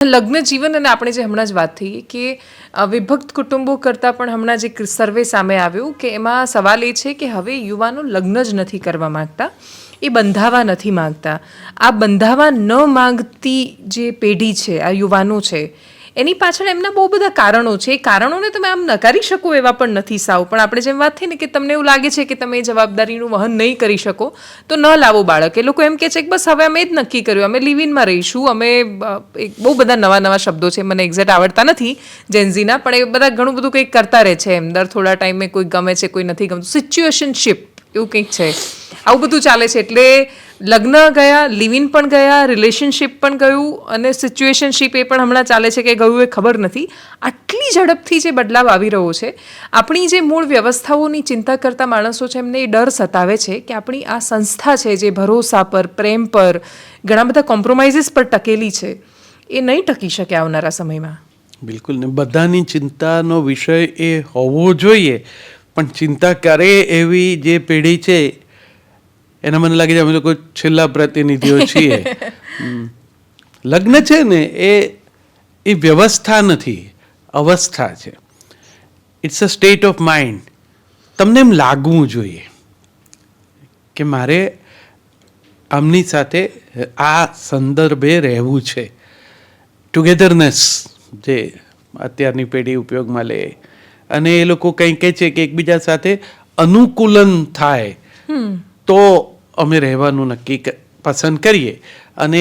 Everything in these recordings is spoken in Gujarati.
લગ્ન જીવન અને આપણે જે હમણાં જ વાત થઈ કે વિભક્ત કુટુંબો કરતાં પણ હમણાં જે સર્વે સામે આવ્યું કે એમાં સવાલ એ છે કે હવે યુવાનો લગ્ન જ નથી કરવા માંગતા, એ બંધાવા નથી માંગતા. આ બંધાવા ન માંગતી જે પેઢી છે, આ યુવાનો છે, એની પાછળ એમના બહુ બધા કારણો છે. એ કારણોને તમે આમ નકારી શકો એવા પણ નથી સાવ. પણ આપણે જેમ વાત થઈ ને કે તમને એવું લાગે છે કે તમે એ જવાબદારીનું વહન નહીં કરી શકો તો ન લાવો બાળક. એ લોકો એમ કહે છે કે બસ હવે અમે જ નક્કી કર્યું, અમે લિવ ઇનમાં રહીશું. અમે બહુ બધા નવા નવા શબ્દો છે, મને એક્ઝેક્ટ આવડતા નથી જેન્ઝીના, પણ એ બધા ઘણું બધું કંઈક કરતા રહે છે એમ. દર થોડા ટાઈમે કોઈ ગમે છે, કોઈ નથી ગમતું, સિચ્યુએશનશિપ એવું કંઈક છે. આવું બધું ચાલે છે. એટલે લગ્ન ગયા, લિવ ઇન પણ ગયા, રિલેશનશિપ પણ ગયું, અને સિચ્યુએશનશિપ એ પણ હમણાં ચાલે છે કે ગયું એ ખબર નથી. આટલી ઝડપથી જે બદલાવ આવી રહ્યો છે, આપણી જે મૂળ વ્યવસ્થાઓની ચિંતા કરતા માણસો છે એમને એ ડર સતાવે છે કે આપણી આ સંસ્થા છે જે ભરોસા પર, પ્રેમ પર, ઘણા બધા કોમ્પ્રોમાઇઝીસ પર ટકેલી છે, એ નહીં ટકી શકે આવનારા સમયમાં. બિલકુલ ને, બધાની ચિંતાનો વિષય એ હોવો જોઈએ, પણ ચિંતા કરે એવી જે પેઢી છે એના મને લાગે છે અમે લોકો છેલ્લા પ્રતિનિધિઓ છીએ. લગ્ન છે ને એ વ્યવસ્થા નથી, અવસ્થા છે. It's a state of mind. તમને એમ લાગવું જોઈએ કે મારે આમની સાથે આ સંદર્ભે રહેવું છે. ટુગેધરનેસ જે અત્યારની પેઢી ઉપયોગમાં લે, અને એ લોકો કંઈ કહે છે કે એકબીજા સાથે અનુકૂલન થાય તો અમે રહેવાનું નક્કી પસંદ કરીએ. અને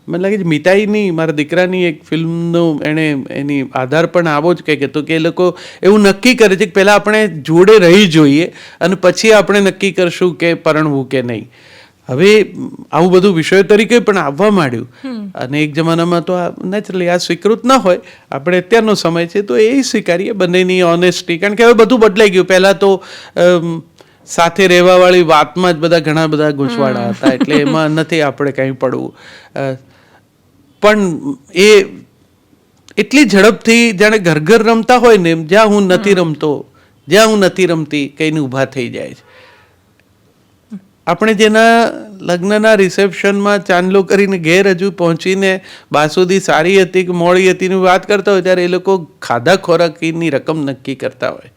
મને લાગે છે મિતાઈની, મારા દીકરાની એક ફિલ્મનો એની આધાર પણ આવો જ કહે તો કે એ લોકો એવું નક્કી કરે છે કે પહેલાં આપણે જોડે રહી જોઈએ અને પછી આપણે નક્કી કરશું કે પરણવું કે નહીં. હવે આવું બધું વિષયો તરીકે પણ આવવા માંડ્યું, અને એક જમાનામાં તો આ નેચરલી આ સ્વીકૃત ન હોય. આપણે અત્યારનો સમય છે તો એ સ્વીકારીએ બંનેની ઓનેસ્ટી, કારણ કે હવે બધું બદલાઈ ગયું. પહેલાં તો સાથે રહેવાવાળી વાતમાં જ બધા ઘણા બધા ગૂંચવાડા હતા, એટલે એમાં નથી આપણે કંઈ પડવું. પણ એ એટલી ઝડપથી જાણે ઘર ઘર રમતા હોય ને, જ્યાં હું નથી રમતો, જ્યાં હું નથી રમતી, કંઈને ઊભા થઈ જાય છે. આપણે જેના લગ્નના રિસેપ્શનમાં ચાંદલો કરીને ઘેર હજુ પહોંચીને બાસુદી સારી હતી કે મોડી હતીની વાત કરતા હોય, ત્યારે એ લોકો ખાધા ખોરાકીની રકમ નક્કી કરતા હોય.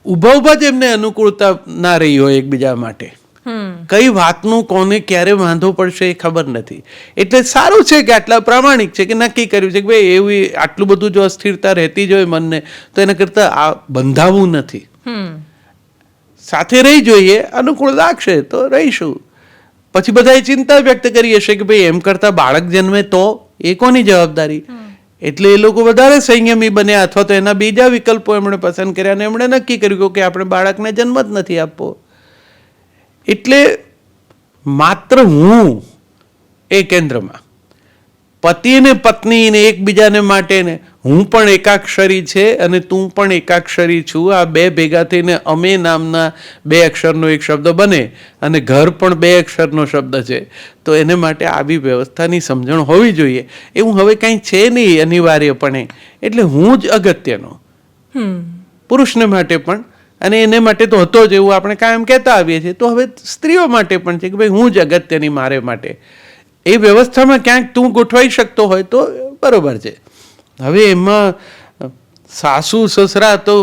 ઊભા ઊભા જ એમને અનુકૂળતા ના રહી હોય એકબીજા માટે. કઈ વાતનું કોને ક્યારે વાંધો પડશે એ ખબર નથી. એટલે સારું છે કે આટલા પ્રામાણિક છે કે નક્કી કર્યું છે કે ભાઈ એવી આટલું બધું જો અસ્થિરતા રહેતી જ હોય મનને, તો એના કરતાં આ બંધાવું નથી. સાથે રહી જોઈએ, અનુકૂળ લાગશે તો રહીશું. પછી બધાએ ચિંતા વ્યક્ત કરી હશે કે ભાઈ એમ કરતાં બાળક જન્મે તો એ કોની જવાબદારી. એટલે એ લોકો વધારે સંયમી બન્યા, અથવા તો એના બીજા વિકલ્પો એમણે પસંદ કર્યા અને એમણે નક્કી કર્યું કે આપણે બાળકને જન્મ જ નથી આપવો. એટલે માત્ર હું એ કેન્દ્રમાં, પતિ અને પત્નીને એકબીજાને માટે ને હું પણ એકાક્ષરી છે અને તું પણ એકાક્ષરી છું, આ બે ભેગા થઈને અમે નામના બે અક્ષરનો એક શબ્દ બને, અને ઘર પણ બે અક્ષરનો શબ્દ છે. તો એને માટે આવી વ્યવસ્થાની સમજણ હોવી જોઈએ. એવું હવે કંઈ છે નહીં અનિવાર્યપણે. એટલે હું જ અગત્યનો, પુરુષને માટે પણ, અને એને માટે તો હતો જ, એવું આપણે કાયમ કહેતા આવીએ છીએ. તો હવે સ્ત્રીઓ માટે પણ છે કે ભાઈ હું જ અગત્યની મારે માટે. એ વ્યવસ્થામાં ક્યાંક તું ગોઠવાઈ શકતો હોય તો બરોબર છે. હવે એમાં સાસુ સસરા તો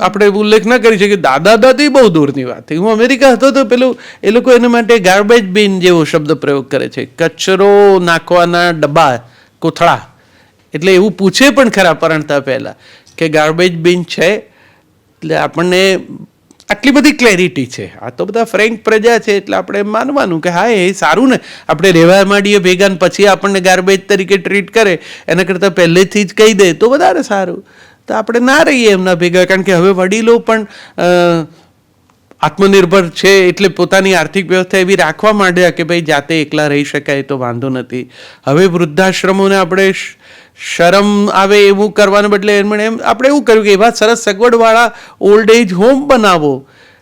આપણે ઉલ્લેખ ન કરી શકીએ. દાદા દાદી બહુ દૂરની વાત થઈ. હું અમેરિકા હતો તો પેલું એ લોકો એને માટે ગાર્બેજ બિન જેવો શબ્દ પ્રયોગ કરે છે, કચરો નાખવાના ડબ્બા, કોથળા. એટલે એવું પૂછે પણ ખરા પરણતા પહેલા કે ગાર્બેજ બિન છે. એટલે આપણને આટલી બધી ક્લેરિટી છે. આ તો બધા ફ્રેન્ક પ્રજા છે, એટલે આપણે માનવાનું કે હા એ સારું ને, આપણે રહેવા માંડીએ ભેગા ને પછી આપણને ગાર્બેજ તરીકે ટ્રીટ કરે એના કરતાં પહેલેથી જ કહી દે તો વધારે સારું. તો આપણે ના રહીએ એમના ભેગા, કારણ કે હવે વડીલો પણ આત્મનિર્ભર છે, એટલે પોતાની આર્થિક વ્યવસ્થા એવી રાખવા માંડ્યા કે ભાઈ જાતે એકલા રહી શકાય તો વાંધો નથી. હવે વૃદ્ધાશ્રમોને આપણે શરમ આવે એવું કરવાને બદલે એમણે આપણે એવું કર્યું કે એવા સરસ સગવડવાળા ઓલ્ડ એજ હોમ બનાવો.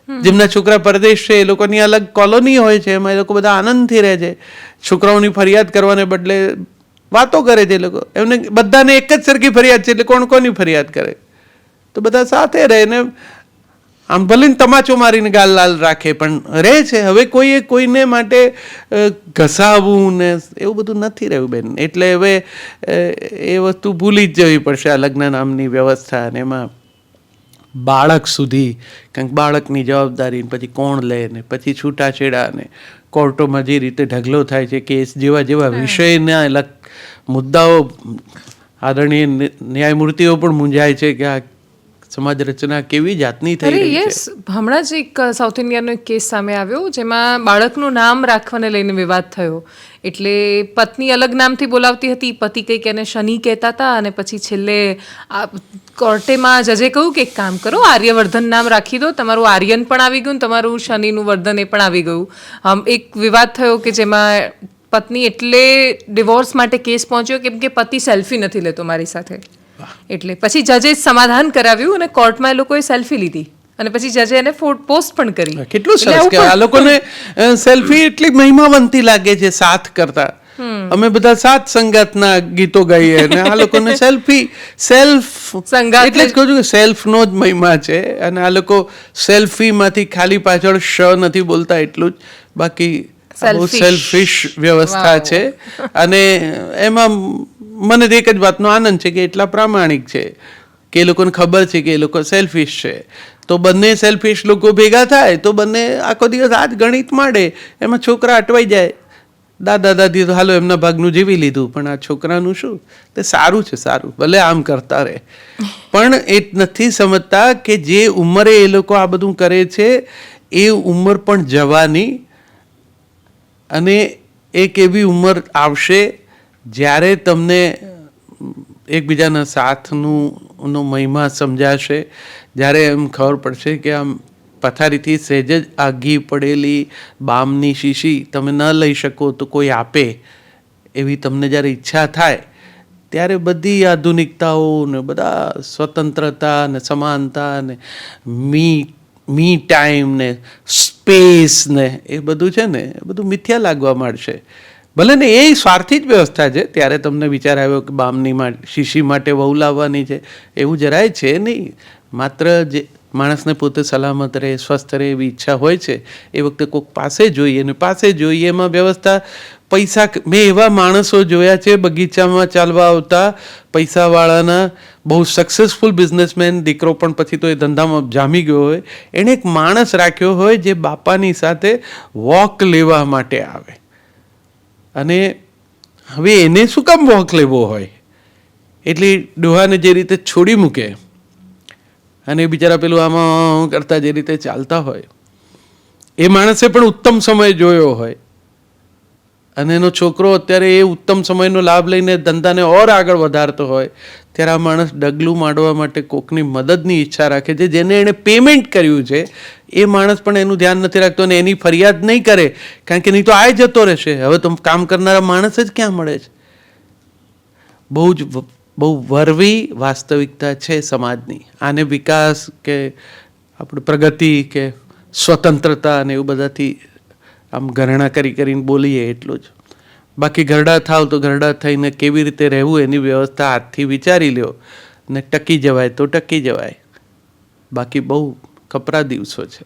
જેમના છોકરા પરદેશ છે એ લોકોની અલગ કોલોની હોય છે, એમાં એ લોકો બધા આનંદથી રહે છે. છોકરાઓની ફરિયાદ કરવાને બદલે વાતો કરે છે એ લોકો. એમને બધાને એક જ સરખી ફરિયાદ છે, એટલે કોણ કોની ફરિયાદ કરે? તો બધા સાથે રહે ને આમ ભલે ને તમાચો મારીને ગાલ લાલ રાખે પણ રહે છે. હવે કોઈને માટે ઘસાવવું ને એવું બધું નથી રહ્યું બેન. એટલે હવે એ વસ્તુ ભૂલી જ જવી પડશે, આ લગ્ન નામની વ્યવસ્થા. અને એમાં બાળક સુધી, કારણ કે બાળકની જવાબદારી પછી કોણ લે ને પછી છૂટાછેડા ને કોર્ટોમાં જે રીતે ઢગલો થાય છે કેસ, જેવા વિષયના મુદ્દાઓ આદરણીય ન્યાયમૂર્તિઓ પણ મૂંઝાય છે કે આ સમાજ રચના કેવી જાતની થઈ રહી છે. યસ, હમણાં જ એક સાઉથ ઇન્ડિયાનો એક કેસ સામે આવ્યો જેમાં બાળકનું નામ રાખવાને લઈને વિવાદ થયો. એટલે પત્ની અલગ નામથી બોલાવતી હતી, પતિ કંઈક એને શનિ કહેતા હતા, અને પછી છેલ્લે કોર્ટેમાં જજે કહ્યું કે એક કામ કરો, આર્યવર્ધન નામ રાખી દો, તમારું આર્યન પણ આવી ગયું, તમારું શનિનું વર્ધન એ પણ આવી ગયું. એક વિવાદ થયો કે જેમાં પત્ની એટલે ડિવોર્સ માટે કેસ પહોંચ્યો કેમ કે પતિ સેલ્ફી નથી લેતો મારી સાથે. એટલે પછી જજે સમાધાન કરાવ્યું અને કોર્ટમાં એ લોકોએ સેલ્ફી લીધી અને પછી જજે એને પોસ્ટ પણ કરી. કેટલું સરસ કે આ લોકોને સેલ્ફી એટલી મહિમાવંતી લાગે છે સાથ કરતા. અમે બધા સાત સંગાતના ગીતો ગાઈએ અને આ લોકોને સેલ્ફ સંગાત એટલે જ કહું છું કે સેલ્ફનો જ મહિમા છે. અને આ લોકો સેલ્ફીમાંથી ખાલી પાછળ નથી બોલતા એટલું જ, બાકી બહુ સેલ્ફિશ વ્યવસ્થા છે. અને એમાં મને એક જ વાતનો આનંદ છે કે એટલા પ્રામાણિક છે કે એ લોકોને ખબર છે કે એ લોકો સેલ્ફિશ છે. તો બંને સેલ્ફિશ લોકો ભેગા થાય તો બંને આખો દિવસ આ જ ગણિત માંડે, એમાં છોકરા અટવાઈ જાય. દાદા દાદી તો હાલો એમના ભાગનું જીવી લીધું, પણ આ છોકરાનું શું? તે સારું છે, સારું, ભલે આમ કરતા રહે. પણ એ નથી સમજતા કે જે ઉંમરે એ લોકો આ બધું કરે છે એ ઉંમર પણ જવાની, અને એક એવી ઉંમર આવશે જ્યારે તમને એકબીજાના સાથનો મહિમા સમજાશે, જ્યારે એમ ખબર પડશે કે આમ પથારીથી સહેજ જ આ ઘી પડેલી બામની શીશી તમે ન લઈ શકો તો કોઈ આપે, એવી તમને જ્યારે ઈચ્છા થાય ત્યારે બધી આધુનિકતાઓ ને બધા સ્વતંત્રતા ને સમાનતા ને મી ટાઈમ ને સ્પેસ ને એ બધું છે ને એ બધું મિથ્યા લાગવા માંડશે. ભલે ને એ સ્વાર્થી જ વ્યવસ્થા છે. ત્યારે તમને વિચાર આવ્યો કે બામની શીશી માટે વહુ લાવવાની છે, એવું જરાય છે નહીં. માત્ર જે માણસને પોતે સલામત રહે, સ્વસ્થ રહે એવી ઈચ્છા હોય છે એ વખતે કોઈક પાસે જોઈએ ને પાસે જોઈએ એમાં વ્યવસ્થા પૈસા. મેં એવા માણસો જોયા છે બગીચામાં ચાલવા આવતા પૈસાવાળાના, બહુ સક્સેસફુલ બિઝનેસમેન, દીકરો પણ પછી તો એ ધંધામાં જામી ગયો હોય, એણે એક માણસ રાખ્યો હોય જે બાપાની સાથે વોક લેવા માટે આવે. અને હવે એને શું કામ વોક લેવો હોય? એટલે ડોહાને જે રીતે છોડી મૂકે અને બિચારા પેલું આમાં કરતા જે રીતે ચાલતા હોય, એ માણસે પણ ઉત્તમ સમય જોયો હોય અને એનો છોકરો અત્યારે એ ઉત્તમ સમયનો લાભ લઈને ધંધાને ઓર આગળ વધારતો હોય, ત્યારે આ માણસ ડગલું માંડવા માટે કોકની મદદની ઈચ્છા રાખે છે. જેને એણે પેમેન્ટ કર્યું છે એ માણસ પણ એનું ધ્યાન નથી રાખતો અને એની ફરિયાદ નહીં કરે, કારણ કે નહીં તો આય જતો રહેશે. હવે તો કામ કરનારા માણસ જ ક્યાં મળે છે? બહુ વરવી વાસ્તવિકતા છે સમાજની. આને વિકાસ કે આપણે પ્રગતિ કે સ્વતંત્રતા અને એવું બધાથી આમ ગણના કરીને બોલીએ એટલું જ. બાકી ઘરડા થાવ તો ઘરડા થઈને કેવી રીતે રહેવું એની વ્યવસ્થા આજથી વિચારી લ્યો ને ટકી જવાય તો ટકી જવાય. બાકી બહુ કપરા દિવસો છે.